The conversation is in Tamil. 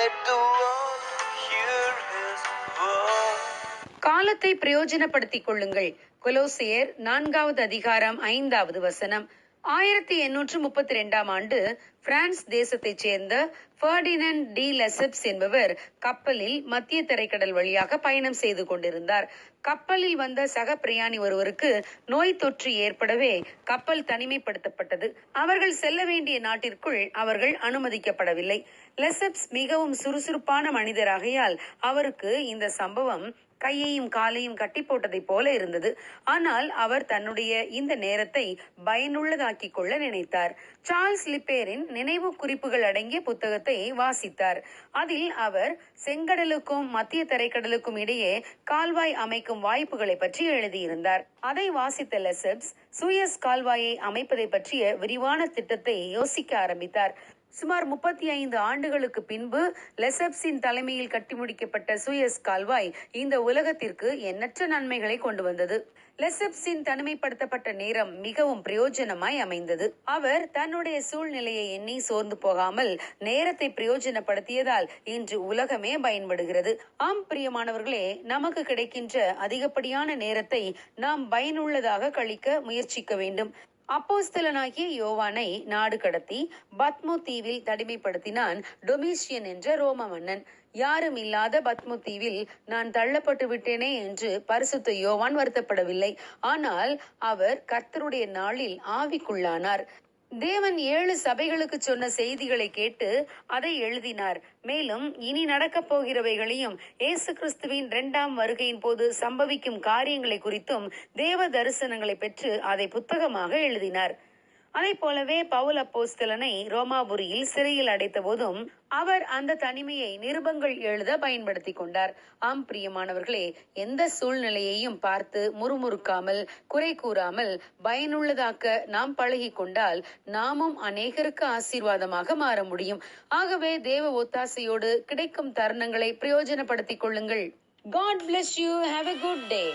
Let the world hear his voice. காலத்தை பிரயோஜனப்படுத்திக் கொள்ளுங்கள். கொலோசியர் 4வது அதிகாரம் 5வது வசனம். 1832ஆம் ஆண்டு பிரான்ஸ் தேசத்தைச் சேர்ந்த ஃபெர்டினண்ட் டி லெசப்ஸ் என்பவர் கப்பலில் மத்திய தரைக்கடல் வழியாக பயணம் செய்து கொண்டிருந்தார். கப்பலில் வந்த சக பிரயாணி ஒருவருக்கு நோய் தொற்று ஏற்படவே கப்பல் தனிமைப்படுத்தப்பட்டது. அவர்கள் செல்ல வேண்டிய நாட்டிற்குள் அவர்கள் அனுமதிக்கப்படவில்லை. லெசப்ஸ் மிகவும் சுறுசுறுப்பான மனிதராகையால் அவருக்கு இந்த சம்பவம் கையையும் காலையும் கட்டி போட்டதை போல இருந்தது. ஆனால் அவர் தன்னுடைய இந்த நேரத்தை பயனுள்ளதாக்கிக் கொள்ள நினைத்தார். சார்ல்ஸ் லிப்பேரின் நினைவு குறிப்புகள் அடங்கிய புத்தகத்தை வாசித்தார். அதில் அவர் செங்கடலுக்கும் மத்திய தரைக்கடலுக்கும் இடையே கால்வாய் அமைக்கும் வாய்ப்புகளை பற்றி எழுதியிருந்தார். அதை வாசித்த லெசப்ஸ் சூயஸ் கால்வாயை அமைப்பதை பற்றிய விரிவான திட்டத்தை யோசிக்க ஆரம்பித்தார். சுமார் 35 ஆண்டுகளுக்கு பின்பு லெசப்ஸின் தலைமையில் கட்டி முடிக்கப்பட்ட சூயஸ் கால்வாய் இந்த உலகத்திற்கு எண்ணற்ற நன்மைகளை கொண்டு வந்தது. லெசப்ஸின் தனிமைப்படுத்தப்பட்ட நேரம் மிகவும் பிரயோஜனமாய் அமைந்தது. அவர் தன்னுடைய சூழ்நிலையை எண்ணி சோர்ந்து போகாமல் நேரத்தை பிரயோஜனப்படுத்தியதால் இன்று உலகமே பயன்படுகிறது. ஆம் பிரியமானவர்களே, நமக்கு கிடைக்கின்ற அதிகப்படியான நேரத்தை நாம் பயனுள்ளதாக கழிக்க முயற்சிக்க வேண்டும். அப்போஸ்தலனாகிய யோவானை நாடு கடத்தி பத்மோ தீவில் தனிமைப்படுத்தினான் டொமிஷியன் என்ற ரோம மன்னன். யாரும் இல்லாத பத்மோ தீவில் நான் தள்ளப்பட்டு விட்டேனே என்று பரிசுத்த யோவான் வருத்தப்படவில்லை. ஆனால் அவர் கர்த்தருடைய நாளில் ஆவிக்குள்ளானார். தேவன் 7 சபைகளுக்கு சொன்ன செய்திகளை கேட்டு அதை எழுதினார். மேலும் இனி நடக்கப் போகிறவைகளையும் இயேசு கிறிஸ்துவின் 2ஆம் வருகையின் போது சம்பவிக்கும் காரியங்களை குறித்தும் தேவ தரிசனங்களை பெற்று அதை புத்தகமாக எழுதினார். அதை போலவே பவுல் அப்போஸ்தலனை ரோமாபுரியில் சிறையில் அடைத்த போதும் அவர் அந்த தனிமையை நிருபங்கள் எழுத பயன்படுத்தி கொண்டார். ஆம் பிரியமானவர்களே, எந்த சூழ்நிலையையும் பார்த்து முறுமுறுக்காமல் குறை கூறாமல் பயனுள்ளதாக்க நாம் பழகி கொண்டால் நாமும் அநேகருக்கு ஆசீர்வாதமாக மாற முடியும். ஆகவே தேவ ஒத்தாசையோடு கிடைக்கும் தருணங்களை பிரயோஜனப்படுத்திக் கொள்ளுங்கள். God bless you. Have a good day.